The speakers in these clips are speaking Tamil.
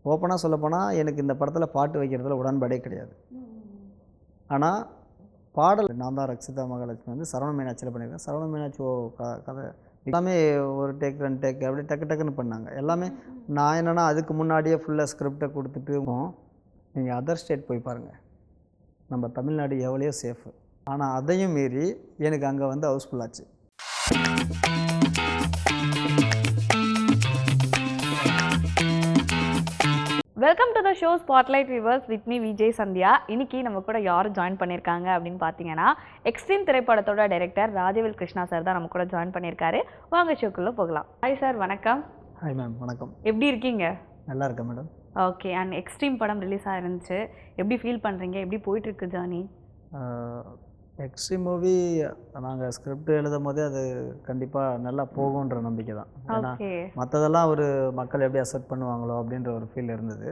ஓப்பனாக சொல்லப்போனால் எனக்கு இந்த படத்தில் பாட்டு வைக்கிறதுல உடன்பாடே கிடையாது. ஆனால் பாடல் நான் தான் ரக்ஷிதா மகாலட்சுமி வந்து சரவண மீனாட்சியில் பண்ணியிருக்கேன். சரவண மீனாட்சி கதை எல்லாமே ஒரு டேக் 2 டேக் அப்படியே டக்கு டக்குன்னு பண்ணாங்க எல்லாமே. நான் என்னென்னா அதுக்கு முன்னாடியே ஃபுல்லாக ஸ்கிரிப்டை கொடுத்துட்டு நீங்கள் அதர் ஸ்டேட் போய் பாருங்கள், நம்ம தமிழ்நாடு எவ்வளோ சேஃபு. ஆனால் அதையும் மீறி எனக்கு அங்கே வந்து ஹவுஸ்ஃபுல் ஆச்சு. Welcome to the show spotlight viewers with me Vijay Sandhya. இன்னைக்கு நம்ம கூட யார் ஜாயின் பண்ணியிருக்காங்க அப்படின்னு பார்த்தீங்கன்னா, எக்ஸ்ட்ரீம் திரைப்படத்தோட டைரக்டர் ராஜவேல் கிருஷ்ணா சார் தான் நம்ம கூட ஜாயின் பண்ணியிருக்காரு. வாங்க ஷோக்குள்ளே போகலாம். ஹாய் சார், வணக்கம். ஹாய் மேம், வணக்கம். எப்படி இருக்கீங்க? நல்லா இருக்கேன் மேடம். ஓகே, அண்ட் எக்ஸ்ட்ரீம் படம் ரிலீஸ் ஆயிருந்துச்சு, எப்படி ஃபீல் பண்ணுறீங்க? எப்படி போயிட்டுருக்கு ஜர்னி? எக்ஸ்ட்ரீம் மூவி நாங்கள் ஸ்கிரிப்ட் எழுதும் போதே அது கண்டிப்பாக நல்லா போகுன்ற நம்பிக்கை தான். ஏன்னா மற்றதெல்லாம் ஒரு மக்கள் எப்படி அக்செப்ட் பண்ணுவாங்களோ அப்படின்ற ஒரு ஃபீல் இருந்தது.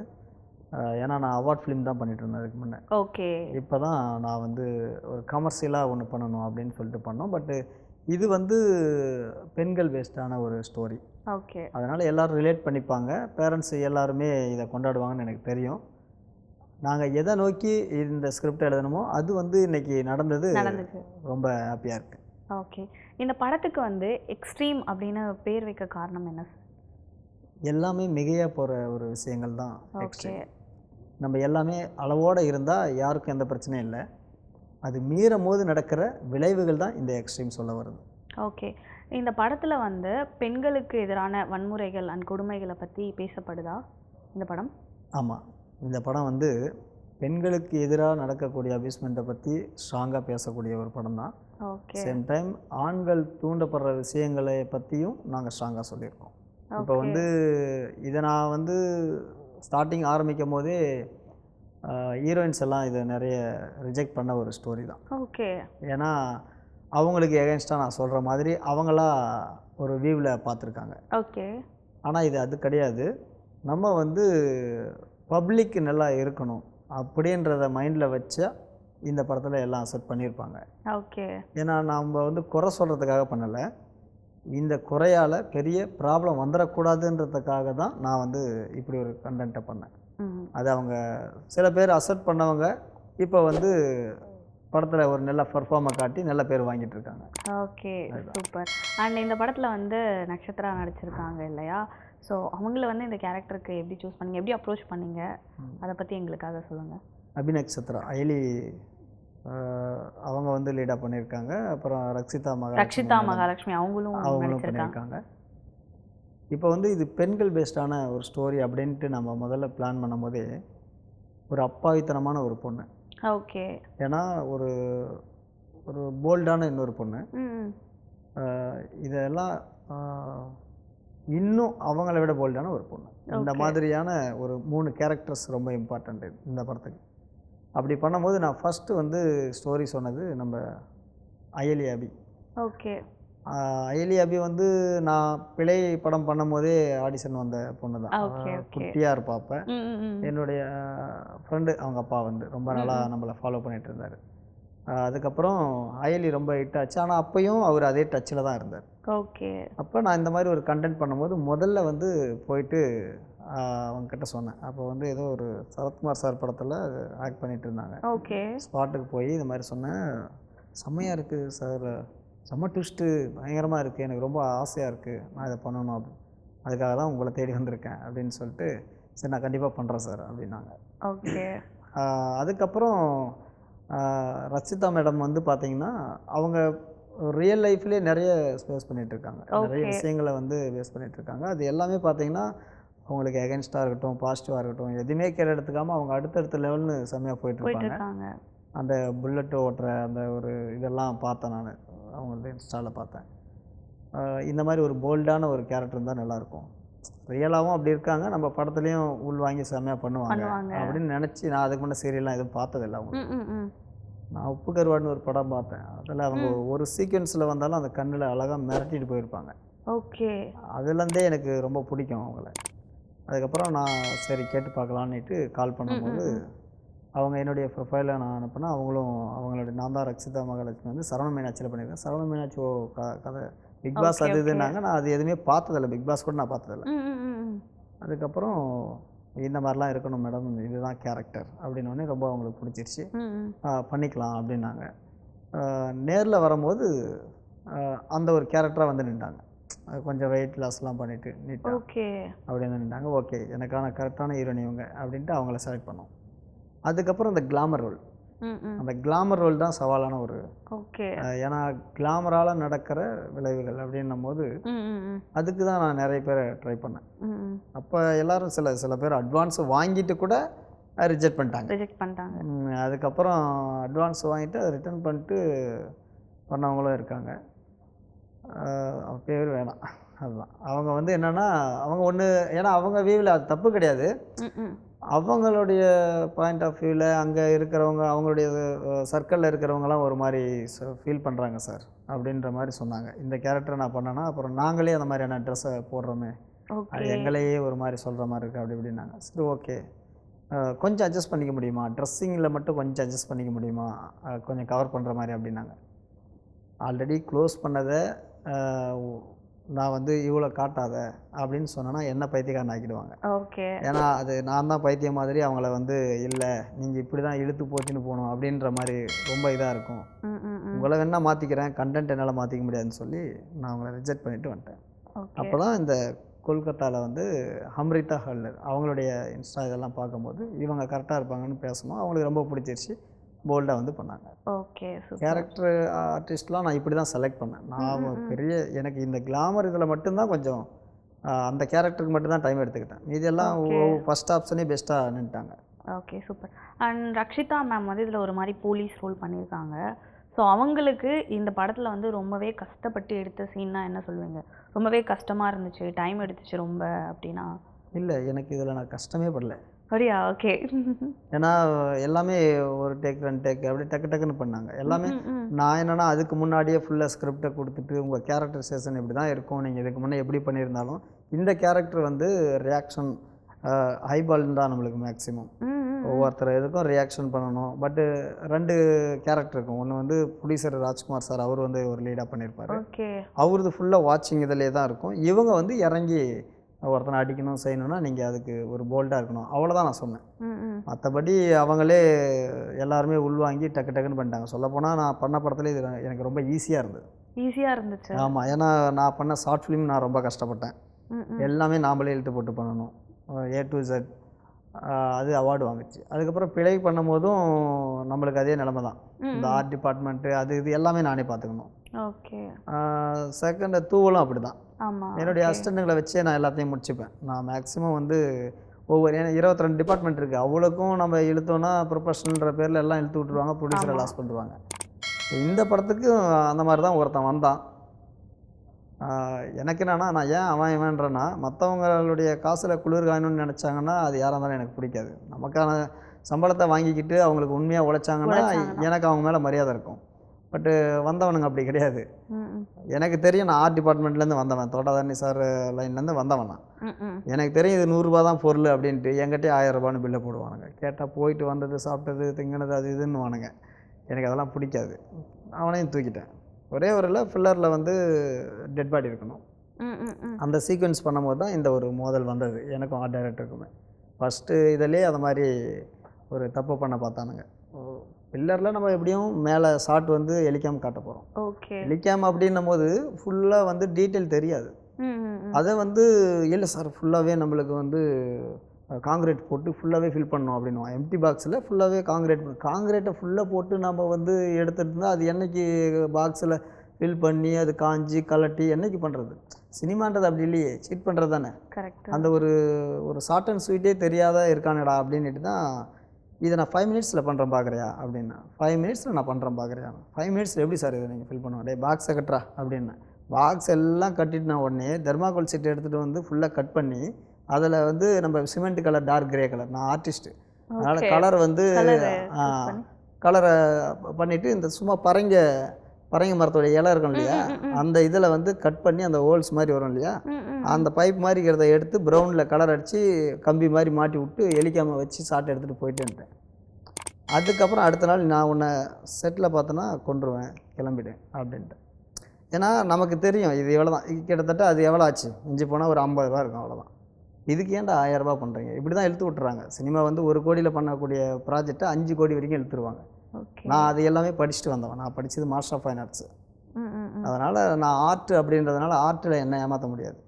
ஏன்னா நான் அவார்ட் ஃபிலிம் தான் பண்ணிட்டு இருந்தேன் அதுக்கு முன்னே. ஓகே, இப்போ தான் நான் வந்து ஒரு கமர்ஷியலாக ஒன்று பண்ணணும் அப்படின்னு சொல்லிட்டு பண்ணோம். பட்டு இது வந்து பெண்கள் பேஸ்டான ஒரு ஸ்டோரி. ஓகே, அதனால் எல்லோரும் ரிலேட் பண்ணிப்பாங்க, பேரண்ட்ஸ் எல்லாருமே இதை கொண்டாடுவாங்கன்னு எனக்கு தெரியும். நாங்கள் எதை நோக்கி இந்த ஸ்கிரிப்ட் எழுதணுமோ அது வந்து இன்றைக்கி நடந்தது. ரொம்ப ஹாப்பியாக இருக்குது. ஓகே, இந்த படத்துக்கு வந்து எக்ஸ்ட்ரீம் அப்படின்னு பேர் வைக்க காரணம் என்ன சார்? எல்லாமே மிகையாக போகிற ஒரு விஷயங்கள் தான் எக்ஸ்ட்ரீம். நம்ம எல்லாமே அளவோடு இருந்தால் யாருக்கும் எந்த பிரச்சனையும் இல்லை, அது மீறும் போது நடக்கிற விளைவுகள் தான் இந்த எக்ஸ்ட்ரீம் சொல்ல வருது. ஓகே, இந்த படத்தில் வந்து பெண்களுக்கு எதிரான வன்முறைகள் அண்ட் கொடுமைகளை பற்றி பேசப்படுதா இந்த படம்? ஆமாம், இந்த படம் வந்து பெண்களுக்கு எதிராக நடக்கக்கூடிய அபியூஸ்மெண்ட்டை பற்றி ஸ்ட்ராங்காக பேசக்கூடிய ஒரு படம் தான். ஓகே, சேம் டைம் ஆண்கள் தூண்டப்படுற விஷயங்களை பற்றியும் நாங்கள் ஸ்ட்ராங்காக சொல்லியிருக்கோம். இப்போ வந்து இதை நான் வந்து ஸ்டார்டிங் ஆரம்பிக்கும் போதே ஹீரோயின்ஸ் எல்லாம் இதை நிறைய ரிஜெக்ட் பண்ண ஒரு ஸ்டோரி தான். ஓகே, ஏன்னா அவங்களுக்கு எகென்ஸ்டாக நான் சொல்கிற மாதிரி அவங்களா ஒரு வியூவில் பார்த்துருக்காங்க. ஓகே, ஆனால் இது அது கிடையாது. நம்ம வந்து பப்ளிக் நல்லா இருக்கணும் அப்படின்றத மைண்டில் வச்சா இந்த படத்தில் எல்லாம் அக்செப்ட் பண்ணியிருப்பாங்க. ஓகே, ஏன்னா நம்ம வந்து குறை சொல்கிறதுக்காக பண்ணலை, இந்த குறையால் பெரிய ப்ராப்ளம் வந்துடக்கூடாதுன்றதுக்காக தான் நான் வந்து இப்படி ஒரு கண்டென்ட்டை பண்ணேன். அது அவங்க சில பேர் அக்செப்ட் பண்ணவங்க இப்போ வந்து படத்தில் ஒரு நல்ல பர்ஃபார்மை காட்டி நல்ல பேர் வாங்கிட்டு இருக்காங்க. Okay, super. அண்ட் இந்த படத்தில் வந்து நட்சத்திரா நடிச்சிருக்காங்க இல்லையா? ஸோ அவங்கள வந்து இந்த கேரக்டருக்கு எப்படி சூஸ் பண்ணீங்க, எப்படி அப்ரோச் பண்ணீங்க, அதை பற்றி எங்களுக்காக சொல்லுங்கள். அபிநக்ஷத்ரா அயலி அவங்க வந்து லீடாக பண்ணியிருக்காங்க. அப்புறம் ரக்ஷிதா மகாலட்சுமி அவங்களும் பண்ணியிருக்காங்க. இப்போ வந்து இது பெண்கள் பேஸ்டான ஒரு ஸ்டோரி அப்படின்ட்டு நம்ம முதல்ல பிளான் பண்ணும் போதே ஒரு அப்பாவித்தனமான ஒரு பொண்ணு. ஓகே, ஏன்னா ஒரு ஒரு போல்டான இன்னொரு பொண்ணு. இதெல்லாம் இன்னும் அவங்கள விட போல்டான ஒரு பொண்ணு. இந்த மாதிரியான ஒரு 3 கேரக்டர்ஸ் ரொம்ப இம்பார்ட்டண்ட் இந்த படத்துக்கு. அப்படி பண்ணும்போது நான் ஃபஸ்ட்டு வந்து ஸ்டோரி சொன்னது நம்ம அயலி அபி. ஓகே, அயலி அபி வந்து நான் பிழை படம் பண்ணும் போதே ஆடிஷன் வந்த பொண்ணு தான். குட்டியாக இருப்பாப்ப. என்னுடைய ஃப்ரெண்டு அவங்க அப்பா வந்து ரொம்ப நாளாக நம்மளை ஃபாலோ பண்ணிகிட்டு இருந்தார். அதுக்கப்புறம் அயலி ரொம்ப ஹிட் ஆச்சு. ஆனால் அப்பையும் அவர் அதே டச்சில் தான் இருந்தார். ஓகே, அப்போ நான் இந்த மாதிரி ஒரு கண்டென்ட் பண்ணும்போது முதல்ல வந்து போயிட்டு அவங்கக்கிட்ட சொன்னேன். அப்போ வந்து ஏதோ ஒரு சரத்குமார் சார் படத்தில் ஆக்ட் பண்ணிகிட்டு இருந்தாங்க. ஓகே, ஸ்பாட்டுக்கு போய் இந்த மாதிரி சொன்னேன், செம்மையாக இருக்குது சார், செம்ம ட்விஸ்ட்டு பயங்கரமாக இருக்குது, எனக்கு ரொம்ப ஆசையாக இருக்குது, நான் இதை பண்ணணும் அப்படின்னு, அதுக்காக தான் உங்களை தேடி வந்திருக்கேன் அப்படின்னு சொல்லிட்டு, சரி நான் கண்டிப்பாக பண்ணுறேன் சார் அப்படின்னாங்க. ஓகே, அதுக்கப்புறம் ரச்சிதா மேடம் வந்து பார்த்திங்கன்னா அவங்க ரியல் லைஃப்லேயே நிறைய ஃபேஸ் பண்ணிகிட்ருக்காங்க, நிறைய விஷயங்களை வந்து ஃபேஸ் பண்ணிகிட்ருக்காங்க. அது எல்லாமே பார்த்திங்கன்னா அவங்களுக்கு எகென்ஸ்டாக இருக்கட்டும், பாசிட்டிவாக இருக்கட்டும், எதுவுமே கேர் எடுத்துக்காமல் அவங்க அடுத்தடுத்த லெவல்னு செம்மையாக போயிட்டுருக்காங்க. அந்த புல்லட்டு ஓட்டுற அந்த ஒரு இதெல்லாம் பார்த்தேன், நான் அவங்களோட இன்ஸ்டாவில் பார்த்தேன். இந்த மாதிரி ஒரு போல்டான ஒரு கேரக்டர் இருந்தால் நல்லாயிருக்கும், ரியலாகவும் அப்படி இருக்காங்க, நம்ம படத்துலேயும் உள் வாங்கி செம்மையாக பண்ணுவாங்க அப்படின்னு நினச்சி நான் அதுக்கு முன்னே சீரியல்லாம் எதுவும் பார்த்ததில்லை அவங்களுக்கு. நான் உப்பு கருவாடுன்னு ஒரு படம் பார்த்தேன், அதில் அவங்க ஒரு சீக்வன்ஸில் வந்தாலும் அந்த கண்ணில் அழகாக மிரட்டிட்டு போயிருப்பாங்க. ஓகே, அதுலேருந்தே எனக்கு ரொம்ப பிடிக்கும் அவங்கள. அதுக்கப்புறம் நான் சரி கேட்டு பார்க்கலான்னுட்டு கால் பண்ணும்போது அவங்க என்னுடைய ப்ரொஃபைலை நான் அனுப்பினேன். அவங்களும் அவங்களுடைய நான் தான் ரக்ஷிதா மகாலட்சுமி வந்து சரவண மீனாட்சியில் பண்ணியிருக்கேன். சரவண மீனாட்சி கதை பிக் பாஸ் அது இதுன்னாங்க. நான் அது எதுவுமே பார்த்ததில்லை, பிக் பாஸ் கூட நான் பார்த்ததில்லை. அதுக்கப்புறம் இந்த மாதிரிலாம் இருக்கணும் மேடம், இதுதான் கேரக்டர் அப்படின்னோடனே ரொம்ப அவங்களுக்கு பிடிச்சிருச்சு. பண்ணிக்கலாம் அப்படின்னாங்க. நேரில் வரும்போது அந்த ஒரு கேரக்டராக வந்து நின்றாங்க. கொஞ்சம் வெயிட் லாஸ்லாம் பண்ணிவிட்டு நீட்டாக ஓகே. அப்படி வந்து நின்றாங்க. ஓகே, எனக்கான கரெக்டான ஹீரோயின் இவங்க அப்படின்ட்டு அவங்கள செலக்ட் பண்ணோம். அதுக்கப்புறம் இந்த கிளாமர் ரோல், அந்த கிளாமர் ரோல் தான் சவாலான ஒரு ஓகே. ஏன்னா கிளாமரால் நடக்கிற விளைவுகள் அப்படின்னும் போது அதுக்கு தான் நான் நிறைய பேரை ட்ரை பண்ணேன். அப்போ எல்லாரும் சில பேர் அட்வான்ஸ் வாங்கிட்டு கூட ரிஜெக்ட் பண்ணிட்டாங்க. அதுக்கப்புறம் அட்வான்ஸ் வாங்கிட்டு அதை ரிட்டர்ன் பண்ணிட்டு பண்ணவங்களும் இருக்காங்க. பேர் வேணாம், அதுதான். அவங்க வந்து என்னென்னா அவங்க ஒன்று, ஏன்னா அவங்க வியூவில் அது தப்பு கிடையாது. அவங்களுடைய பாயிண்ட் ஆஃப் வியூவில் அங்கே இருக்கிறவங்க, அவங்களுடைய சர்க்கிளில் இருக்கிறவங்கலாம் ஒரு மாதிரி ஃபீல் பண்ணுறாங்க சார் அப்படின்ற மாதிரி சொன்னாங்க. இந்த கேரக்டரை நான் பண்ணேன்னா அப்புறம் நாங்களே அந்த மாதிரியான ட்ரெஸ்ஸை போடுறோமே, அது எங்களையே ஒரு மாதிரி சொல்கிற மாதிரி இருக்குது அப்படி இப்படின்னாங்க. சரி, ஓகே, கொஞ்சம் அட்ஜஸ்ட் பண்ணிக்க முடியுமா, ட்ரெஸ்ஸிங்கில் மட்டும் கொஞ்சம் அட்ஜஸ்ட் பண்ணிக்க முடியுமா, கொஞ்சம் கவர் பண்ணுற மாதிரி அப்படின்னாங்க. ஆல்ரெடி க்ளோஸ் பண்ணதை நான் வந்து இவ்வளோ காட்டாத அப்படின்னு சொன்னேன்னா என்ன பைத்தியக்காரன் ஆக்கிடுவாங்க. ஓகே. ஏன்னா அது நான் தான் பைத்தியம் மாதிரி அவங்கள வந்து இல்லை நீங்கள் இப்படி தான் இழுத்து போச்சுன்னு போகணும் அப்படின்ற மாதிரி ரொம்ப இதாக இருக்கும். உங்களை வேணா மாற்றிக்கிறேன், கண்டென்ட் என்னால் மாற்றிக்க முடியாதுன்னு சொல்லி நான் அவங்கள ரிஜெக்ட் பண்ணிவிட்டு வந்துட்டேன். அப்போ தான் இந்த கொல்கத்தாவில் வந்து ஹம்ரிதா ஹல்லர் அவங்களுடைய இன்ஸ்டா இதெல்லாம் பார்க்கும்போது இவங்க கரெக்டாக இருப்பாங்கன்னு பேசணும். அவங்களுக்கு ரொம்ப பிடிச்சிருச்சு. போல்டாக வந்து பண்ணாங்க. ஓகே. கேரக்டர் ஆர்டிஸ்ட்லாம் நான் இப்படி தான் செலக்ட் பண்ணேன். நான் எனக்கு இந்த கிளாமர் இதில் மட்டும்தான் கொஞ்சம் அந்த கேரக்டருக்கு மட்டும்தான் டைம் எடுத்துக்கிட்டேன். இதெல்லாம் ஃபர்ஸ்ட் ஆப்ஷனே பெஸ்ட்டாக நின்ட்டாங்க. Okay, super. And Rakshitha ma'am வந்து இதில் ஒரு மாதிரி போலீஸ் ரோல் பண்ணியிருக்காங்க. ஸோ அவங்களுக்கு இந்த படத்தில் வந்து ரொம்பவே கஷ்டப்பட்டு எடுத்த சீன்னா என்ன சொல்லுவீங்க? ரொம்பவே கஷ்டமாக இருந்துச்சு, டைம் எடுத்துச்சு ரொம்ப அப்படின்னா? இல்லை, எனக்கு இதில் நான் கஷ்டமே படல. சரியா? ஓகே. ஏன்னா எல்லாமே ஒரு டேக் 2 டேக் அப்படி டக்குன்னு பண்ணாங்க எல்லாமே. நான் என்னென்னா அதுக்கு முன்னாடியே ஃபுல்லாக ஸ்கிரிப்டை கொடுத்துட்டு உங்கள் கேரக்டரைசேஷன் இப்படி தான் இருக்கும், நீங்கள் இதுக்கு முன்னே எப்படி பண்ணியிருந்தாலும் இந்த கேரக்டர் வந்து ரியாக்ஷன் ஹைபால்னு தான் நம்மளுக்கு மேக்ஸிமம். ஒவ்வொருத்தர் எதுக்கும் ரியாக்ஷன் பண்ணணும். பட்டு 2 கேரக்டர் இருக்கும். ஒன்று வந்து ப்ரொடியூசர் ராஜ்குமார் சார், அவர் வந்து ஒரு லீடாக பண்ணியிருப்பார். அவரது ஃபுல்லாக வாட்சிங் இதிலே தான் இருக்கும். இவங்க வந்து இறங்கி ஒருத்தனை அடிக்கணும் செய்யணும்னா நீங்கள் அதுக்கு ஒரு போல்டாக இருக்கணும், அவ்வளோதான் நான் சொன்னேன். மற்றபடி அவங்களே எல்லாருமே உள்வாங்கி டக்குன்னு பண்ணிட்டாங்க. சொல்லப்போனால் நான் பண்ண படத்துல இது எனக்கு ரொம்ப ஈஸியாக இருந்துச்சு. ஆமாம், ஏன்னா நான் பண்ண ஷார்ட் ஃபிலிம் நான் ரொம்ப கஷ்டப்பட்டேன். எல்லாமே நாமளே இழுத்து போட்டு பண்ணணும், A to Z. அது அவார்டு வாங்குச்சு. அதுக்கப்புறம் பிழை பண்ணும் போதும் நம்மளுக்கு அதே நிலைமை தான். இந்த ஆர்ட் டிபார்ட்மெண்ட்டு அது இது எல்லாமே நானே பார்த்துக்கணும். ஓகே. செகண்ட் தூவலும் அப்படி தான். என்னுடைய அசிஸ்டண்ட்டுங்களை வச்சே நான் எல்லாத்தையும் முடிச்சுப்பேன். நான் மேக்ஸிமம் வந்து ஒவ்வொரு 22 டிபார்ட்மெண்ட் இருக்குது, அவ்வளோக்கும் நம்ம இழுத்தோன்னா ப்ரொஃபஷனல்ன்ற பேரில் எல்லாம் இழுத்து விட்ருவாங்க, ப்ரொடியூசரை லாஸ் பண்ணுவாங்க. இந்த படத்துக்கு அந்த மாதிரி தான் ஒருத்தன் வந்தான். எனக்கு என்னன்னா, நான் ஏன் அவன் இவன்றேன்னா, மற்றவங்களுடைய காசில் குளிர் காயணும்னு நினச்சாங்கன்னா அது யாராக இருந்தாலும் எனக்கு பிடிக்காது. நமக்கான சம்பளத்தை வாங்கிக்கிட்டு அவங்களுக்கு உண்மையாக உழைச்சாங்கன்னா எனக்கு அவங்க மேலே மரியாதை இருக்கும். பட்டு வந்தவனுங்க அப்படி கிடையாது. எனக்கு தெரியும் நான் ஆர்ட் டிபார்ட்மெண்ட்லேருந்து வந்தவன், தோட்டாதாரணி சார் லைன்லேருந்து வந்தவன் நான். எனக்கு தெரியும் இது 100 ரூபா தான் பொருள் அப்படின்ட்டு என்கிட்டே 1000 ரூபான்னு பில்லை போடுவானுங்க. கேட்டால் போயிட்டு வந்தது சாப்பிட்டது திங்கினது அது இதுன்னு வானுங்க. எனக்கு அதெல்லாம் பிடிக்காது. அவனையும் தூக்கிட்டேன். ஒரே ஒரு ஃபில்லரில் வந்து டெட் பாடி இருக்கணும். அந்த சீக்வன்ஸ் பண்ணும்போது தான் இந்த ஒரு மோதல் வந்தது எனக்கும் ஆர்ட் டைரக்டருக்குமே. ஃபஸ்ட்டு இதிலே அந்த மாதிரி ஒரு தப்பு பண்ண பார்த்தானுங்க. பில்லரில் நம்ம எப்படியும் மேலே ஷாட் வந்து ஹெலிகாம் காட்ட போகிறோம். ஹெலிகாம் அப்படின்னும் போது ஃபுல்லாக வந்து டீட்டெயில் தெரியாது. அதை வந்து இல்லை சார் ஃபுல்லாகவே நம்மளுக்கு வந்து காங்கிரீட் போட்டு ஃபுல்லாகவே ஃபில் பண்ணணும் அப்படின்னுவோம். எம்டி பாக்ஸில் ஃபுல்லாகவே காங்கிரீட்டை ஃபுல்லாக போட்டு நம்ம வந்து எடுத்துகிட்டு இருந்தால் அது என்றைக்கு பாக்ஸில் ஃபில் பண்ணி அது காஞ்சி கலட்டி என்றைக்கு பண்ணுறது? சினிமான்றது அப்படி இல்லையே, சீட் பண்ணுறது தானே. அந்த ஒரு ஷார்ட் அண்ட் ஸ்வீட்டே தெரியாத இருக்கானடா அப்படின்ட்டு தான் இதை நான் 5 மினிட்ஸில் பண்ணுறேன் பார்க்குறியா அப்படின்னா, 5 மினிட்ஸில் நான் பண்ணுறேன் பார்க்குறியா, 5 மினிட்ஸில் எப்படி சார் இதை நீங்கள் ஃபில் பண்ணுவோம், டே பாக்ஸை கட்டுறா அப்படின்னு. பாக்ஸ் எல்லாம் கட்டிட்டு நான் உடனே தெர்மாகோல் சீட்டை எடுத்துகிட்டு வந்து ஃபுல்லாக கட் பண்ணி அதில் வந்து நம்ம cement colour dark grey colour, நான் ஆர்டிஸ்ட்டு, அதனால் கலர் வந்து கலரை பண்ணிவிட்டு இந்த சும்மா பரங்கி மரத்தோடைய இலை இருக்கும் இல்லையா, அந்த இதில் வந்து கட் பண்ணி அந்த ஹோல்ஸ் மாதிரி வரும் இல்லையா, அந்த பைப் மாதிரி இருக்கிறத எடுத்து ப்ரௌனில் கலர் அடித்து கம்பி மாதிரி மாட்டி விட்டு ஹெலிகாமை வச்சு ஷாட் எடுத்துகிட்டு போயிட்டேன்ட்டேன். அதுக்கப்புறம் அடுத்த நாள் நான் உன்னை செட்டில் பார்த்தேன்னா கொண்டுருவேன் கிளம்பிட்டேன் அப்படின்ட்டு. ஏன்னா நமக்கு தெரியும் இது எவ்வளோ தான், கிட்டத்தட்ட அது எவ்வளோ ஆச்சு, மிஞ்சி போனால் ஒரு 50 ரூபா இருக்கும், அவ்வளோதான். இதுக்கு ஏன்டா 1000 ரூபாய் பண்ணுறீங்க? இப்படி தான் இழுத்து விட்டுறாங்க. சினிமா வந்து 1 கோடியில் பண்ணக்கூடிய ப்ராஜெக்ட்டை 5 கோடி வரைக்கும் இழுத்துருவாங்க. ஓகே. நான் அது எல்லாமே படிச்சுட்டு வந்தவன். நான் படித்தது மாஸ்டர் ஆஃப் ஃபைன் ஆர்ட்ஸ். ம் ம் ம். அதனால் நான் ஆர்ட் அப்படின்றதுனால ஆர்ட்டில் என்ன ஏமாற்ற முடியாது.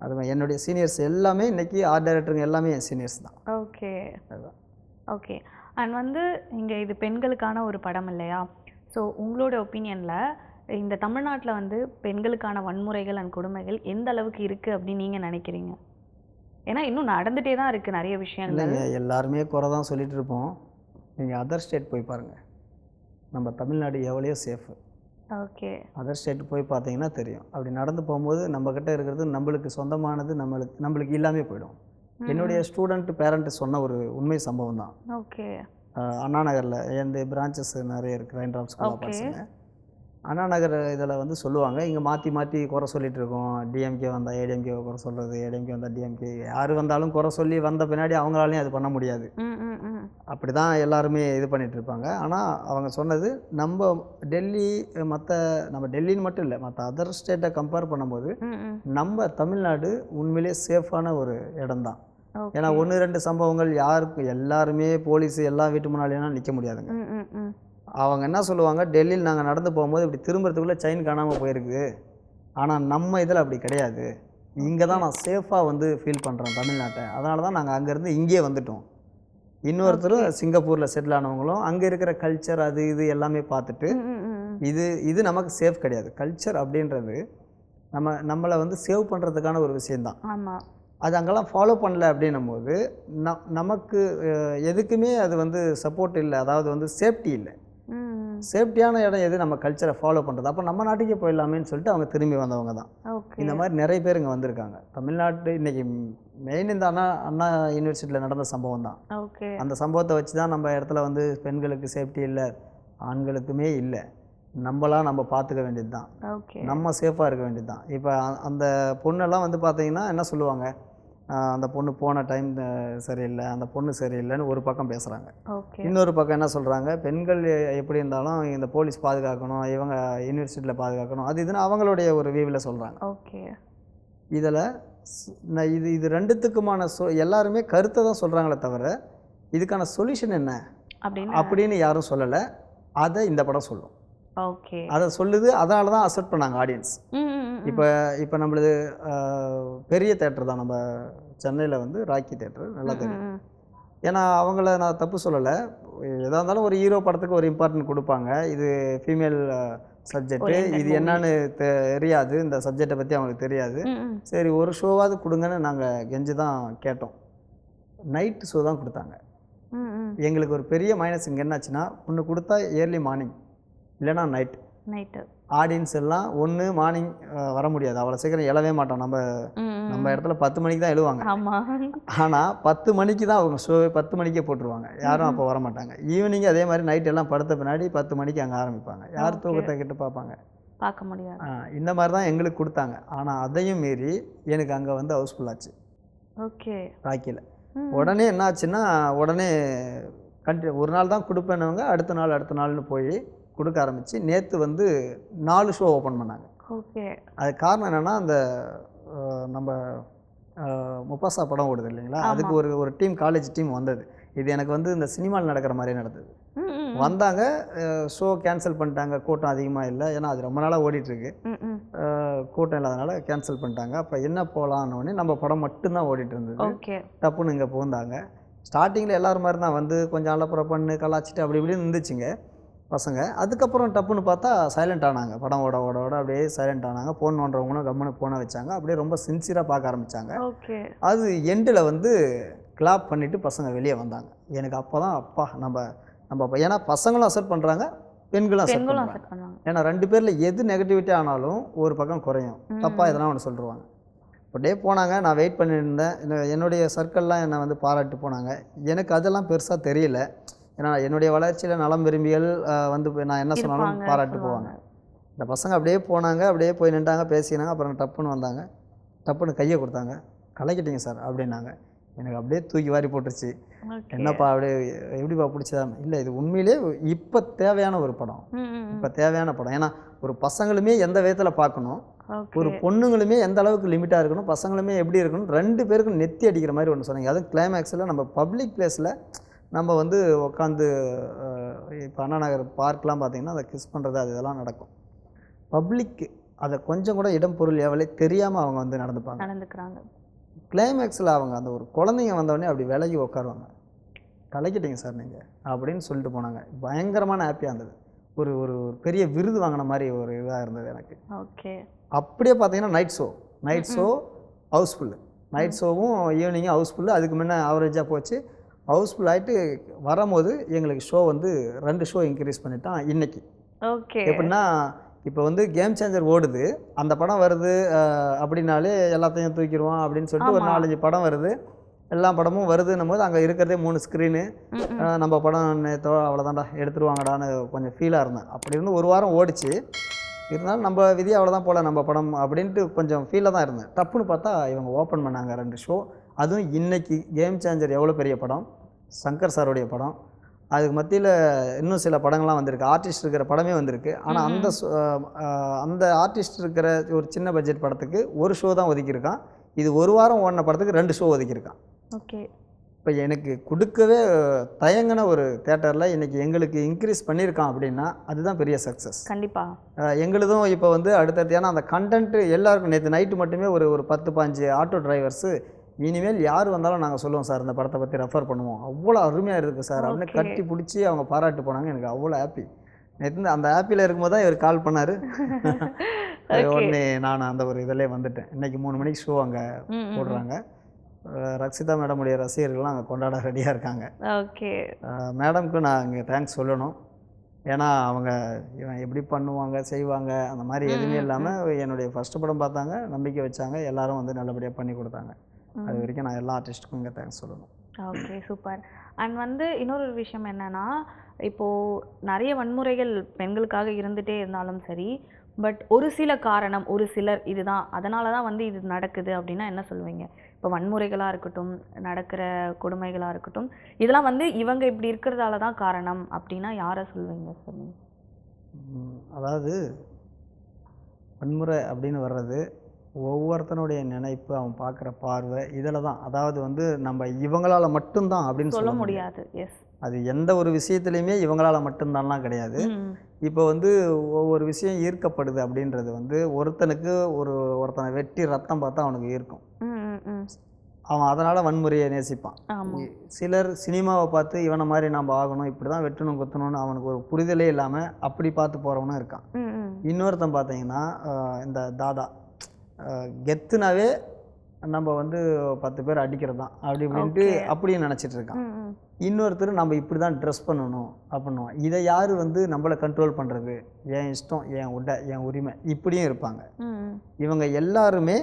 அது என்னுடைய சீனியர்ஸ் எல்லாமே இன்றைக்கி ஆர்ட் டைரக்டருங்க எல்லாமே என் சீனியர்ஸ் தான். ஓகே. அதுதான். ஓகே. அண்ட் வந்து இங்கே இது பெண்களுக்கான ஒரு படம் இல்லையா? ஸோ உங்களோட ஒப்பீனியனில் இந்த தமிழ்நாட்டில் வந்து பெண்களுக்கான வன்முறைகள் அண்ட் கொடுமைகள் எந்த அளவுக்கு இருக்குது அப்படின்னு நீங்கள் நினைக்கிறீங்க? ஏன்னா இன்னும் நடந்துகிட்டே தான் இருக்குது நிறைய விஷயங்கள். இல்லைங்க, எல்லாருமே குறை தான் சொல்லிட்டு இருப்போம். நீங்கள் அதர் ஸ்டேட் போய் பாருங்கள், நம்ம தமிழ்நாடு எவ்வளோ சேஃபு. ஓகே. அதர் ஸ்டேட் போய் பார்த்தீங்கன்னா தெரியும். அப்படி நடந்து போகும்போது நம்மக்கிட்ட இருக்கிறது நம்மளுக்கு சொந்தமானது நம்மளுக்கு இல்லாமல் போயிடும். என்னுடைய ஸ்டூடெண்ட் பேரண்ட்டு சொன்ன ஒரு உண்மை சம்பவம் தான். ஓகே. அண்ணா நகரில் எந்த பிரான்ச்சஸ் நிறைய இருக்குது, rain drop school of ஆர்ட்ஸுங்க. Anna Nagar இதில் வந்து சொல்லுவாங்க, இங்கே மாற்றி மாற்றி குறை சொல்லிகிட்டு இருக்கோம். டிஎம்கே வந்தால் ஏடிஎம்கேவை குறை சொல்கிறது, ஏடிஎம்கே வந்தால் டிஎம்கே, யார் வந்தாலும் குறை சொல்லி வந்த பின்னாடி அவங்களாலையும் அது பண்ண முடியாது. அப்படி தான் எல்லாருமே இது பண்ணிகிட்டு இருப்பாங்க. ஆனால் அவங்க சொன்னது நம்ம டெல்லி நம்ம டெல்லின்னு மட்டும் இல்லை, மற்ற அதர் ஸ்டேட்டை கம்பேர் பண்ணும்போது நம்ம தமிழ்நாடு உண்மையிலே சேஃபான ஒரு இடம்தான். ஏன்னா 1-2 சம்பவங்கள் யாருக்கு எல்லாருமே போலீஸ் எல்லா வீட்டு முன்னாடியெல்லாம் நிற்க முடியாதுங்க. அவங்க என்ன சொல்லுவாங்க, டெல்லியில் நாங்கள் நடந்து போகும்போது இப்படி திரும்புறதுக்குள்ளே செயின் காணாமல் போயிருக்கு. ஆனால் நம்ம இதில் அப்படி கிடையாது. இங்கே தான் நான் சேஃபாக வந்து ஃபீல் பண்ணுறேன் தமிழ்நாட்டை. அதனால தான் நாங்கள் அங்கேருந்து இங்கேயே வந்துட்டோம். இன்னொருத்தரும் சிங்கப்பூரில் செட்டில் ஆனவங்களும் அங்கே இருக்கிற கல்ச்சர் அது இது எல்லாமே பார்த்துட்டு இது நமக்கு சேஃப் கிடையாது. கல்ச்சர் அப்படின்றது நம்மளை வந்து சேவ் பண்ணுறதுக்கான ஒரு விஷயந்தான். ஆமாம். அது அங்கெல்லாம் ஃபாலோ பண்ணல அப்படின்னும் போது நமக்கு எதுக்குமே அது வந்து சப்போர்ட் இல்லை, அதாவது வந்து சேஃப்டி இல்லை. சேஃப்டியான இடம் எது, நம்ம கல்ச்சரை ஃபாலோ பண்ணுறது. அப்போ நம்ம நாட்டுக்கே போயிடலாமேன்னு சொல்லிட்டு அவங்க திரும்பி வந்தவங்க தான். இந்த மாதிரி நிறைய பேர் இங்கே வந்திருக்காங்க. தமிழ்நாட்டு இன்றைக்கி மெயின் இந்த அண்ணா யூனிவர்சிட்டியில் நடந்த சம்பவம் தான். அந்த சம்பவத்தை வச்சு தான் நம்ம இடத்துல வந்து பெண்களுக்கு சேஃப்டி இல்லை, ஆண்களுக்குமே இல்லை. நம்ம பார்த்துக்க வேண்டியது தான். நம்ம சேஃபாக இருக்க வேண்டியது தான். இப்போ அந்த பொண்ணெல்லாம் வந்து பார்த்தீங்கன்னா என்ன சொல்லுவாங்க, அந்த பொண்ணு போன டைம் சரியில்லை, அந்த பொண்ணு சரியில்லைன்னு ஒரு பக்கம் பேசுகிறாங்க. இன்னொரு பக்கம் என்ன சொல்கிறாங்க, பெண்கள் எப்படி இருந்தாலும் இந்த போலீஸ் பாதுகாக்கணும், இவங்க யூனிவர்சிட்டியில் பாதுகாக்கணும், அது இதுன்னு அவங்களுடைய ஒரு வியூவில் சொல்கிறாங்க. இதில் இது ரெண்டுத்துக்குமான எல்லாருமே கருத்தை தான் சொல்கிறாங்களே தவிர இதுக்கான சொல்யூஷன் என்ன அப்படின்னு யாரும் சொல்லலை. அதை இந்த படம் சொல்லும். அதை சொல்லுது. அதனால தான் அக்செப்ட் பண்ணாங்க ஆடியன்ஸ். இப்போ நம்மளது பெரிய தேட்டர் தான், நம்ம சென்னையில் வந்து ராக்கி தேட்டர் நல்லா தெரியும். ஏன்னா அவங்கள நான் தப்பு சொல்லலை, எதாக இருந்தாலும் ஒரு ஹீரோ படத்துக்கு ஒரு இம்பார்ட்டன்ட் கொடுப்பாங்க. இது ஃபீமேல் சப்ஜெக்ட்டு, இது என்னன்னு தெரியாது, இந்த சப்ஜெக்டை பற்றி அவங்களுக்கு தெரியாது. சரி ஒரு ஷோவாவது கொடுங்கன்னு நாங்கள் கெஞ்சி தான் கேட்டோம். நைட்டு ஷோ தான் கொடுத்தாங்க. எங்களுக்கு ஒரு பெரிய மைனஸ் இங்கே என்னாச்சுன்னா, ஒன்று கொடுத்தா ஏர்லி மார்னிங் இல்லைனா நைட்டு ஆடியன்ஸ் எல்லாம் ஒன்று மார்னிங் வர முடியாது, அவ்வளோ சீக்கிரம் எழவே மாட்டோம். நம்ம இடத்துல 10 மணிக்கு தான் எழுவாங்க. ஆனால் 10 மணிக்கு தான் அவங்க ஷோ 10 மணிக்கே போட்டுருவாங்க. யாரும் அப்போ வர மாட்டாங்க. ஈவினிங் அதே மாதிரி நைட் எல்லாம் படுத்த பின்னாடி 10 மணிக்கு அங்கே ஆரம்பிப்பாங்க. யார் தூக்கத்தை கிட்ட பார்க்க முடியாது. இந்த மாதிரி தான் எங்களுக்கு கொடுத்தாங்க. ஆனால் அதையும் மீறி எனக்கு அங்கே வந்து ஹவுஸ்ஃபுல் ஆச்சு ராக்கியில். உடனே என்ன ஆச்சுன்னா, உடனே ஒரு நாள் தான் கொடுப்பேன்னவங்க அடுத்த நாள்னு போய் கொடுக்க ஆரம்பித்து நேற்று வந்து 4 ஷோ ஓப்பன் பண்ணாங்க. அது காரணம் என்னென்னா, அந்த நம்ம முப்பாசா படம் ஓடுது இல்லைங்களா, அதுக்கு ஒரு டீம் காலேஜ் டீம் வந்தது. இது எனக்கு வந்து இந்த சினிமாவில் நடக்கிற மாதிரியே நடந்தது. வந்தாங்க, ஷோ கேன்சல் பண்ணிட்டாங்க, கூட்டம் அதிகமாக இல்லை, ஏன்னா அது ரொம்ப நாளாக ஓடிட்டுருக்கு, கூட்டம் இல்லாதனால கேன்சல் பண்ணிட்டாங்க. அப்போ என்ன போகலான்னு நம்ம படம் மட்டும்தான் ஓடிட்டு இருந்தது. டப்புன்னு இங்கே போந்தாங்க. ஸ்டார்டிங்கில் எல்லோரும் மாதிரி தான் வந்து கொஞ்சம் அலப்புற பண்ணு கலாச்சிட்டு அப்படி இப்படின்னு இருந்துச்சுங்க பசங்க. அதுக்கப்புறம் டப்புன்னு பார்த்தா சைலண்ட் ஆனாங்க. படம் ஓட அப்படியே சைலண்ட் ஆனாங்க. ஃபோன் பண்ணுறவங்களும் கம்முன்னு ஃபோனை வச்சாங்க. அப்படியே ரொம்ப சின்சியராக பார்க்க ஆரம்பித்தாங்க. அது எண்டில் வந்து கிளாப் பண்ணிவிட்டு பசங்க வெளியே வந்தாங்க. எனக்கு அப்போ தான் அப்பா நம்ம ஏன்னா பசங்களும் அக்செப்ட் பண்ணுறாங்க, பெண்களும் அக்செப்ட் பண்ணுறாங்க. ஏன்னா 2 பேரில் எது நெகட்டிவிட்டி ஆனாலும் ஒரு பக்கம் குறையும், தப்பாக எதனா ஒன்று சொல்லிடுவாங்க. அப்படியே போனாங்க. நான் வெயிட் பண்ணியிருந்தேன். என்னுடைய சர்க்கிள்லாம் என்னை வந்து பாராட்டு போனாங்க. எனக்கு அதெல்லாம் பெருசாக தெரியல. ஏன்னா என்னுடைய வளர்ச்சியில் நலம் விரும்பிகள் வந்து நான் என்ன சொன்னாலும் பாராட்டு போவாங்க. இந்த பசங்க அப்படியே போனாங்க, அப்படியே போய் நின்றாங்க, பேசினாங்க. அப்புறம் டப்புன்னு வந்தாங்க, டப்புன்னு கையை கொடுத்தாங்க. கலக்கிட்டீங்க சார் அப்படின்னாங்க. எனக்கு அப்படியே தூக்கி வாரி போட்டுருச்சு. என்னப்பா அப்படியே எப்படிப்பா பிடிச்சதா? இல்லை, இது உண்மையிலே இப்போ தேவையான ஒரு படம், இப்போ தேவையான படம். ஏன்னா ஒரு பசங்களுமே எந்த விதத்தில் பார்க்கணும், ஒரு பொண்ணுங்களுமே எந்த அளவுக்கு லிமிட்டாக இருக்கணும், பசங்களுமே எப்படி இருக்கணும், 2 பேருக்கும் நெத்தி அடிக்கிற மாதிரி ஒன்று சொன்னீங்க. அதுவும் கிளைமேக்ஸில் நம்ம பப்ளிக் பிளேஸில் நம்ம வந்து உட்காந்து இப்போ அண்ணா நகர் பார்க்லாம் பார்த்தீங்கன்னா அதை கிஸ் பண்ணுறது அது இதெல்லாம் நடக்கும். பப்ளிக் அதை கொஞ்சம் கூட இடம் பொருள் எவளே தெரியாமல் அவங்க வந்து நடந்துக்கிறாங்க. கிளைமேக்ஸில் அவங்க அந்த ஒரு குழந்தைங்க வந்தவொடனே அப்படி விலகி உட்காருவாங்க. கலக்கிட்டீங்க சார் நீங்கள் அப்படின்னு சொல்லிட்டு போனாங்க. பயங்கரமான ஹாப்பியாக இருந்தது. ஒரு ஒரு பெரிய விருது வாங்கின மாதிரி ஒரு இதாக இருந்தது எனக்கு. ஓகே. அப்படியே பார்த்தீங்கன்னா நைட் ஷோ ஹவுஸ்ஃபுல்லு. நைட் ஷோவும் ஈவினிங்கும் ஹவுஸ்ஃபுல்லு. அதுக்கு முன்னே ஆவரேஜாக போச்சு. ஹவுஸ்ஃபுல் ஆகிட்டு வரும்போது எங்களுக்கு ஷோ வந்து 2 ஷோ இன்க்ரீஸ் பண்ணிட்டான் இன்னைக்கு. ஓகே. எப்படின்னா இப்போ வந்து கேம் சேஞ்சர் ஓடுது, அந்த படம் வருது அப்படின்னாலே எல்லாத்தையும் தூக்கிடுவான் அப்படின்னு சொல்லிட்டு ஒரு 4-5 படம் வருது. எல்லா படமும் வருதுன்னும் போது அங்கே இருக்கிறதே 3 ஸ்க்ரீனு. நம்ம படம் நேற்றோ அவ்வளோதான்டா எடுத்துருவாங்கடான்னு கொஞ்சம் ஃபீலாக இருந்தேன். அப்படி இருந்து ஒரு வாரம் ஓடிச்சு. இருந்தாலும் நம்ம விதி அவ்வளோதான் போல் நம்ம படம் அப்படின்ட்டு கொஞ்சம் ஃபீலாக தான் இருந்தேன். டப்புன்னு பார்த்தா இவங்க ஓப்பன் பண்ணாங்க 2 ஷோ. அதுவும் இன்னைக்கு கேம் சேஞ்சர் எவ்வளோ பெரிய படம், சங்கர் சாருடைய படம். அதுக்கு மத்தியில் இன்னும் சில படங்கள்லாம் வந்திருக்கு, ஆர்டிஸ்ட் இருக்கிற படமே வந்திருக்கு. ஆனால் அந்த ஆர்டிஸ்ட் இருக்கிற ஒரு சின்ன பட்ஜெட் படத்துக்கு ஒரு ஷோ தான் ஒதுக்கியிருக்கான். இது ஒரு வாரம் ஓடின படத்துக்கு 2 ஷோ ஒதுக்கியிருக்கான். ஓகே. இப்போ எனக்கு கொடுக்கவே தயங்கின ஒரு தேட்டரில் இன்றைக்கி எங்களுக்கு இன்க்ரீஸ் பண்ணியிருக்கான் அப்படின்னா அதுதான் பெரிய சக்ஸஸ். கண்டிப்பாக எங்களுதும் இப்போ வந்து அடுத்தடுத்து ஏன்னா அந்த கண்டென்ட்டு எல்லாருக்கும் நேற்று நைட்டு மட்டுமே ஒரு 10-15 ஆட்டோ டிரைவர்ஸு இனிமேல் யார் வந்தாலும் நாங்கள் சொல்லுவோம் சார் இந்த படத்தை பற்றி ரெஃபர் பண்ணுவோம், அவ்வளோ அருமையாக இருக்குது சார் அப்படின்னு கட்டி பிடிச்சி அவங்க பாராட்டு போனாங்க. எனக்கு அவ்வளோ ஹாப்பி. நேற்று அந்த ஹாப்பியில் இருக்கும்போது தான் இவர் கால் பண்ணார். உடனே நான் அந்த ஒரு இதிலே வந்துட்டேன். இன்றைக்கி 3 மணிக்கு ஷோ அங்கே போடுறாங்க. ரக்ஷிதா மேடமுடைய ரசிகர்கள்லாம் அங்கே கொண்டாட ரெடியாக இருக்காங்க. ஓகே. மேடம்க்கு நான் இங்கே தேங்க்ஸ் சொல்லணும். ஏன்னா அவங்க இவன் எப்படி பண்ணுவாங்க செய்வாங்க அந்த மாதிரி எதுவுமே இல்லாமல் என்னுடைய ஃபஸ்ட்டு படம் பார்த்தாங்க, நம்பிக்கை வச்சாங்க, எல்லாரும் வந்து நல்லபடியாக பண்ணி கொடுத்தாங்க. அது வரைக்கும் நான் எல்லா ஆர்டிஸ்ட்டுக்கும் இங்கே தேங்க்ஸ் சொல்லணும். Okay, super. அண்ட் வந்து இன்னொரு விஷயம் என்னென்னா, இப்போது நிறைய வன்முறைகள் பெண்களுக்காக இருந்துகிட்டே இருந்தாலும் சரி, பட் ஒரு சில காரணம், ஒரு சிலர் இதுதான் அதனால தான் வந்து இது நடக்குது அப்படின்னா என்ன சொல்லுவீங்க? இப்போ வன்முறைகளாக இருக்கட்டும், நடக்கிற கொடுமைகளாக இருக்கட்டும், இதெல்லாம் வந்து இவங்க இப்படி இருக்கிறதால தான் காரணம் அப்படின்னா யாரை சொல்லுவீங்க சொல்லுங்க? அதாவது வன்முறை அப்படின்னு வர்றது ஒவ்வொருத்தனுடைய நினைப்பு, அவன் பார்க்குற பார்வை இதில் தான். அதாவது வந்து நம்ம இவங்களால மட்டும்தான் அப்படின்னு சொல்ல முடியாது. எஸ், அது எந்த ஒரு விஷயத்துலையுமே இவங்களால மட்டும்தான்லாம் கிடையாது. இப்போ வந்து ஒவ்வொரு விஷயம் ஈர்க்கப்படுது அப்படின்றது வந்து ஒருத்தனுக்கு ஒருத்தனை வெட்டி ரத்தம் பார்த்தா அவனுக்கு ஈர்க்கும். அவன் அதனால் வன்முறையை நேசிப்பான். சிலர் சினிமாவை பார்த்து இவனை மாதிரி நாம் ஆகணும், இப்படி தான் வெட்டணும் குத்தணும்னு அவனுக்கு ஒரு புரிதலே இல்லாமல் அப்படி பார்த்து போகிறவனும் இருக்கான். இன்னொருத்தன் பார்த்தீங்கன்னா இந்த தாதா கெத்துனாவே நம்ம வந்து 10 பேர் அடிக்கிறது தான் அப்படி இப்படின்ட்டு அப்படியே நினச்சிட்டு இருக்கான். இன்னொருத்தர் நம்ம இப்படி தான் ட்ரெஸ் பண்ணணும் அப்படின்னுவான். இதை யார் வந்து நம்மளை கண்ட்ரோல் பண்ணுறது? என் இஷ்டம், என் உடை, என் உரிமை, இப்படியும் இருப்பாங்க. இவங்க எல்லாருமே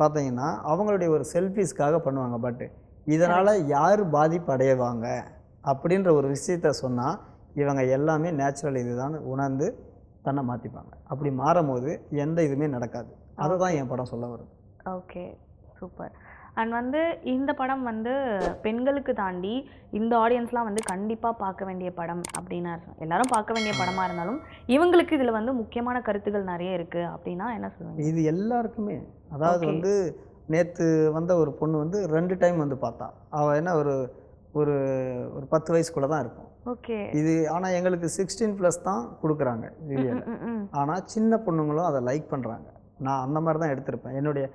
பார்த்தீங்கன்னா அவங்களுடைய ஒரு செல்ஃபிஸ்க்காக பண்ணுவாங்க. பட் இதனால் யார் பாதிப்பு அடைவாங்க அப்படின்ற ஒரு விஷயத்த சொன்னால் இவங்க எல்லாமே நேச்சுரல் இதுதான் உணர்ந்து தன்னை மாற்றிப்பாங்க. அப்படி மாறும் போது எந்த இதுவுமே நடக்காது. அதை தான் என் படம் சொல்ல வருது. Okay, super. அண்ட் வந்து இந்த படம் வந்து பெண்களுக்கு தாண்டி இந்த ஆடியன்ஸ்லாம் வந்து கண்டிப்பாக பார்க்க வேண்டிய படம் அப்படின்னு எல்லாரும் பார்க்க வேண்டிய படமாக இருந்தாலும் இவங்களுக்கு இதில் வந்து முக்கியமான கருத்துக்கள் நிறைய இருக்குது அப்படின்னா என்ன சொல்லுவாங்க? இது எல்லாருக்குமே, அதாவது வந்து நேற்று வந்த ஒரு பொண்ணு வந்து 2 டைம் வந்து பார்த்தா. அவள் என்ன ஒரு ஒரு 10 வயசுக்குள்ளே தான் இருக்கும். ஓகே. இது ஆனால் எங்களுக்கு 16+ தான் கொடுக்குறாங்க வீடியோவில். ஆனால் சின்ன பொண்ணுங்களும் அதை லைக் பண்ணுறாங்க. நான் அந்த மாதிரி தான் எடுத்திருப்பேன். என்னுடைய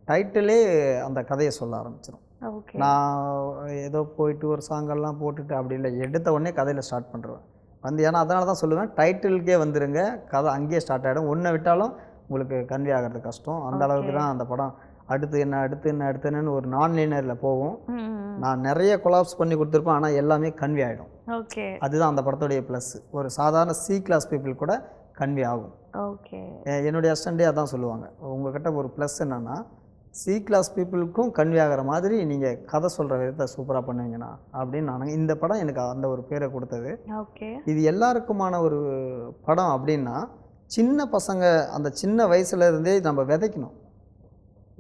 டைட்டிலே அந்த கதையை சொல்ல ஆரம்பிச்சிடும். நான் ஏதோ போயிட்டு ஒரு சாங்கெல்லாம் போட்டுட்டு அப்படி இல்லை, எடுத்த உடனே கதையில் ஸ்டார்ட் பண்ணுறேன் வந்து. ஏன்னா அதனால தான் சொல்லுவேன், டைட்டிலுக்கே வந்துடுங்க, கதை அங்கேயே ஸ்டார்ட் ஆகிடும். ஒன்றை விட்டாலும் உங்களுக்கு கன்வே ஆகிறது கஷ்டம். அந்த அளவுக்கு தான் அந்த படம் அடுத்து என்னன்னு ஒரு நான் லீனரில் போகும். நான் நிறைய கொலாப்ஸ் பண்ணி கொடுத்துருப்பேன், ஆனால் எல்லாமே கன்வே ஆகிடும். ஓகே, அதுதான் அந்த படத்துடைய ப்ளஸ். ஒரு சாதாரண C கிளாஸ் பீப்புள் கூட கன்வே ஆகும். ஓகே, என்னுடைய அசிஸ்டண்டே அதான் சொல்லுவாங்க, உங்கள்கிட்ட ஒரு ப்ளஸ் என்னென்னா C கிளாஸ் பீப்புளுக்கும் கன்வே ஆகிற மாதிரி நீங்கள் கதை சொல்கிற விதத்தை சூப்பராக பண்ணுவீங்கண்ணா அப்படின்னு. நான் இந்த படம் எனக்கு அந்த ஒரு பேரை கொடுத்தது. ஓகே, இது எல்லாருக்குமான ஒரு படம் அப்படின்னா சின்ன பசங்க அந்த சின்ன வயசுலேருந்தே நம்ம விதைக்கணும்.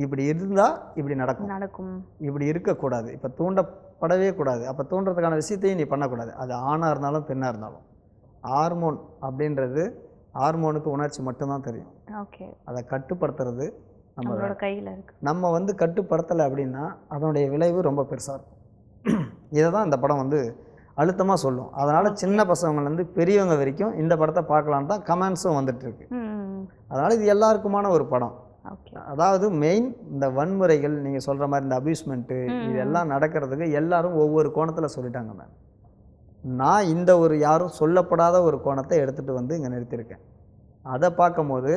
இப்படி இருந்தால் இப்படி நடக்கும், இப்படி இருக்கக்கூடாது, இப்போ தூண்டப்படவே கூடாது. அப்போ தூண்டுறதுக்கான விஷயத்தையும் நீ பண்ணக்கூடாது. அது ஆணாக இருந்தாலும் பெண்ணாக இருந்தாலும். ஹார்மோன் அப்படின்றது, ஹார்மோனுக்கு உணர்ச்சி மட்டும்தான் தெரியும். ஓகே. அதை கட்டுப்படுத்துறது நம்மளோட கையில் இருக்கு. நம்ம வந்து கட்டுப்படுத்தலை அப்படின்னா அதனுடைய விளைவு ரொம்ப பெருசாக இருக்கும். இதை தான் இந்த படம் வந்து அழுத்தமாக சொல்லும். அதனால் சின்ன பசங்கள்லேருந்து பெரியவங்க வரைக்கும் இந்த படத்தை பார்க்கலான்னு தான் கமெண்ட்ஸும் வந்துட்டுருக்கு. அதனால் இது எல்லாருக்குமான ஒரு படம். அதாவது மெயின் இந்த வன்முறைகள் நீங்கள் சொல்கிற மாதிரி இந்த அபியூஸ்மெண்ட்டு இதெல்லாம் நடக்கிறதுக்கு எல்லாரும் ஒவ்வொரு கோணத்தில் சொல்லிட்டாங்க. மேம் நான் இந்த ஒரு யாரும் சொல்லப்படாத ஒரு கோணத்தை எடுத்துகிட்டு வந்து இங்கே நிறுத்தியிருக்கேன். அதை பார்க்கும்போது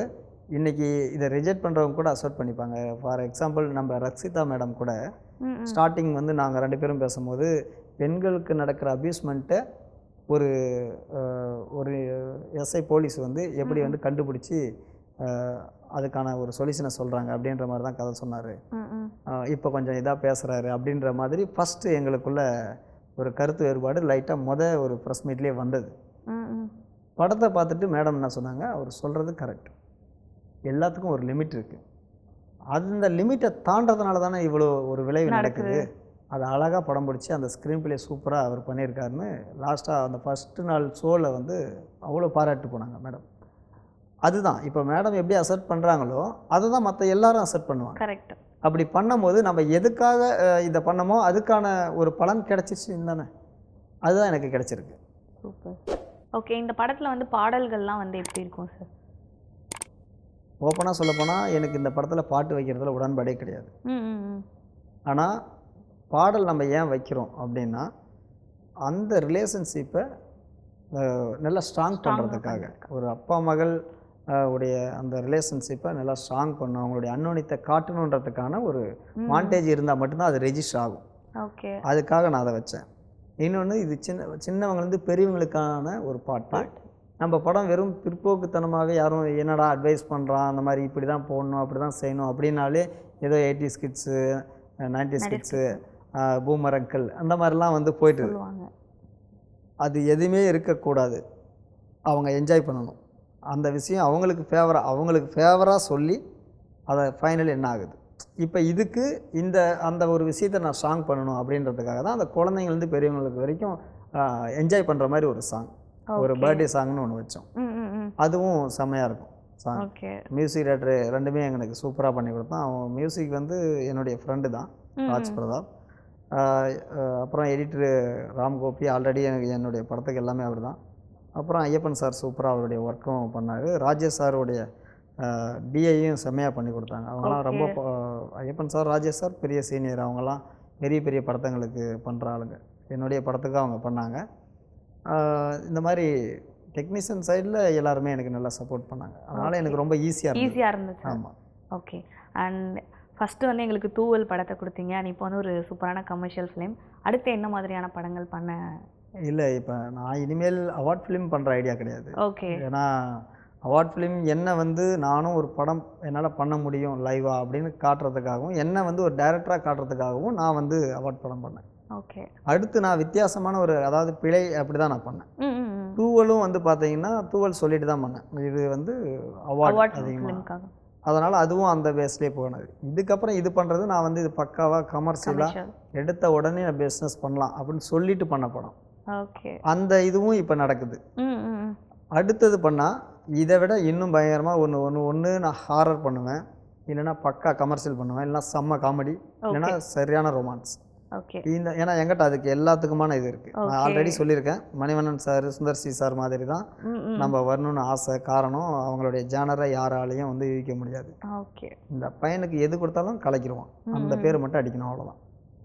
இன்றைக்கி இதை ரிஜெக்ட் பண்ணுறவங்க கூட அக்செப்ட் பண்ணிப்பாங்க. ஃபார் எக்ஸாம்பிள் நம்ம ரக்ஷிதா மேடம் கூட ஸ்டார்டிங் வந்து நாங்கள் 2 பேரும் பேசும்போது பெண்களுக்கு நடக்கிற அபியூஸ்மெண்ட்டை ஒரு ஒரு எஸ்ஐ போலீஸ் வந்து எப்படி வந்து கண்டுபிடிச்சி அதுக்கான ஒரு சொல்யூஷனை சொல்கிறாங்க அப்படின்ற மாதிரி தான் கதை சொன்னார். இப்போ கொஞ்சம் இதாக பேசுகிறாரு அப்படின்ற மாதிரி ஃபஸ்ட்டு எங்களுக்குள்ள ஒரு கருத்து வேறுபாடு லைட்டாக ஒரு ப்ரெஸ் மீட்லேயே வந்தது. படத்தை பார்த்துட்டு மேடம் என்ன சொன்னாங்க, அவர் சொல்கிறது கரெக்ட், எல்லாத்துக்கும் ஒரு லிமிட் இருக்குது, அந்த லிமிட்டை தாண்டதுனால தானே இவ்வளோ ஒரு விளைவு நடக்குது, அது அழகாக படம் பிடிச்சி அந்த ஸ்க்ரீன் பிளே சூப்பராக அவர் பண்ணியிருக்காருன்னு லாஸ்ட்டாக அந்த ஃபஸ்ட்டு நாள் ஷோவில் வந்து அவ்வளோ பாராட்டு போனாங்க மேடம். அதுதான் இப்போ மேடம் எப்படி அக்செப்ட் பண்ணுறாங்களோ அதை தான் மற்ற எல்லாரும் அக்செப்ட் பண்ணுவாங்க. கரெக்ட். அப்படி பண்ணும்போது நம்ம எதுக்காக இதை பண்ணமோ அதுக்கான ஒரு பலன் கிடைச்சிச்சுன்னு தானே, அதுதான் எனக்கு கிடைச்சிருக்கு. சூப்பர். ஓகே, இந்த படத்தில் வந்து பாடல்கள்லாம் வந்து எப்படி இருக்கும் சார்? ஓப்பனாக சொல்லப்போனால் எனக்கு இந்த படத்தில் பாட்டு வைக்கிறதுல உடன்பாடே கிடையாது. ஆனால் பாடல் நம்ம ஏன் வைக்கிறோம் அப்படின்னா அந்த ரிலேஷன்ஷிப்பை நல்லா ஸ்ட்ராங் பண்ணுறதுக்காக, ஒரு அப்பா மகள் உடைய அந்த ரிலேஷன்ஷிப்பை நல்லா ஸ்ட்ராங் பண்ணணும், அவங்களுடைய அன்னோனித்தை காட்டணுன்றதுக்கான ஒரு வாண்டேஜ் இருந்தால் மட்டும்தான் அது ரெஜிஸ்டர் ஆகும். ஓகே, அதுக்காக நான் அதை வச்சேன். இன்னொன்று இது சின்னவங்கலேருந்து பெரியவங்களுக்கான ஒரு பாட்டு. நம்ம படம் வெறும் பிற்போக்குத்தனமாகவே யாரும் என்னடா அட்வைஸ் பண்ணுறான் அந்த மாதிரி இப்படி தான் போடணும் அப்படி தான் செய்யணும் அப்படின்னாலே ஏதோ 80s kids 90s kids boomer uncle அந்த மாதிரிலாம் வந்து போயிட்டு அது எதுவுமே இருக்கக்கூடாது. அவங்க என்ஜாய் பண்ணணும். அந்த விஷயம் அவங்களுக்கு ஃபேவராக சொல்லி அதை ஃபைனல் என்ன ஆகுது. இப்போ இதுக்கு அந்த ஒரு விஷயத்தை நான் சாங் பண்ணணும் அப்படின்றதுக்காக தான் அந்த குழந்தைங்கள்லேருந்து பெரியவங்களுக்கு வரைக்கும் என்ஜாய் பண்ணுற மாதிரி ஒரு சாங், ஒரு பர்த்டே சாங்னு ஒன்று வச்சோம். அதுவும் செம்மையாக இருக்கும் சாங். மியூசிக் டைரக்டர் 2மே எனக்கு சூப்பராக பண்ணி கொடுத்தான். அவன் மியூசிக் வந்து என்னுடைய ஃப்ரெண்டு தான், ராஜ் பிரதாப். அப்புறம் எடிட்டரு ராம்கோபி, ஆல்ரெடி என்னுடைய படத்துக்கு எல்லாமே அவர் தான். அப்புறம் ஐயப்பன் சார் சூப்பராக அவருடைய ஒர்க்கும் பண்ணார். ராஜேஷ் சாருடைய டிஐயும் செம்மையாக பண்ணி கொடுத்தாங்க. அவங்களாம் ரொம்ப ஐயப்பன் சார், ராஜேஷ் சார் பெரிய சீனியர், அவங்களாம் பெரிய பெரிய படத்துங்களுக்கு பண்ணுற ஆளுங்க. என்னுடைய படத்துக்கு அவங்க பண்ணாங்க. இந்த மாதிரி டெக்னீஷியன் சைடில் எல்லாருமே எனக்கு நல்லா சப்போர்ட் பண்ணாங்க. அதனால் எனக்கு ரொம்ப ஈஸியாக இருந்துச்சு. ஆமாம். ஓகே, அண்ட் ஃபஸ்ட்டு வந்து எங்களுக்கு தூவல் படத்தை கொடுத்தீங்க, அண்ட் இப்போ வந்து ஒரு சூப்பரான கமர்ஷியல் ஃபிலிம். அடுத்து என்ன மாதிரியான படங்கள் பண்ண? இல்லை, இப்போ நான் இனிமேல் அவார்ட் ஃபிலிம் பண்ணுற ஐடியா கிடையாது. ஓகே, ஏன்னா அவார்ட் ஃபிலிம் என்ன வந்து நானும் ஒரு படம் என்னால் பண்ண முடியும் லைவாக அப்படின்னு காட்டுறதுக்காகவும், என்ன வந்து ஒரு டைரக்டராக காட்டுறதுக்காகவும் நான் வந்து அவார்ட் படம் பண்ணேன். ஓகே, அடுத்து நான் வித்தியாசமான அதாவது பிழை அப்படி தான் நான் பண்ணேன். தூவலும் வந்து பார்த்தீங்கன்னா தூவல் சொல்லிட்டு தான் பண்ணேன், இது வந்து அவார்ட் அதிகமாக, அதனால் அதுவும் அந்த பேஸ்லேயே போனது. இதுக்கப்புறம் இது பண்ணுறது நான் வந்து இது பக்காவாக கமர்ஷியலாக எடுத்த உடனே நான் பிஸ்னஸ் பண்ணலாம் அப்படின்னு சொல்லிட்டு பண்ண படம். ஓகே, அந்த இதுவும் இப்போ நடக்குது. அடுத்தது பண்ணால் இதை விட இன்னும் பயங்கரமாக ஒன்று நான் ஹாரர் பண்ணுவேன், இல்லைன்னா பக்கா கமர்ஷியல் பண்ணுவேன், இல்லைனா செம்ம காமெடி, இல்லைனா சரியான ரொமான்ஸ். ஓகே, ஏன்னா எங்கிட்ட அதுக்கு எல்லாத்துக்குமான இது இருக்குது. நான் ஆல்ரெடி சொல்லியிருக்கேன், Manivannan sir, Sundar C sir மாதிரி தான் நம்ம வரணும்னு ஆசை. காரணம் அவங்களுடைய ஜானரை யாராலையும் வந்து யூகிக்க முடியாது. ஓகே, இந்த பையனுக்கு எது கொடுத்தாலும் கலைக்கிடுவான், அந்த பேர் மட்டும் அடிக்கணும், அவ்வளோதான்.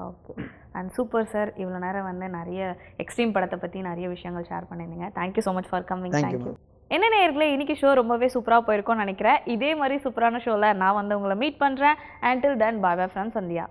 ஓகே, அண்ட் சூப்பர் சார், இவ்வளோ நேரம் வந்து நிறைய எக்ஸ்ட்ரீம் படத்தை பற்றி நிறைய விஷயங்கள் ஷேர் பண்ணியிருந்தீங்க. Thank you so much for coming. Thank you. என்ன நேயர்களே, இன்னைக்கு ஷோ ரொம்பவே சூப்பராக போயிருக்கோன்னு நினைக்கிறேன். இதே மாதிரி சூப்பரான ஷோவில் நான் வந்து உங்களை மீட் பண்ணுறேன். Until then, bye bye from Sandhya.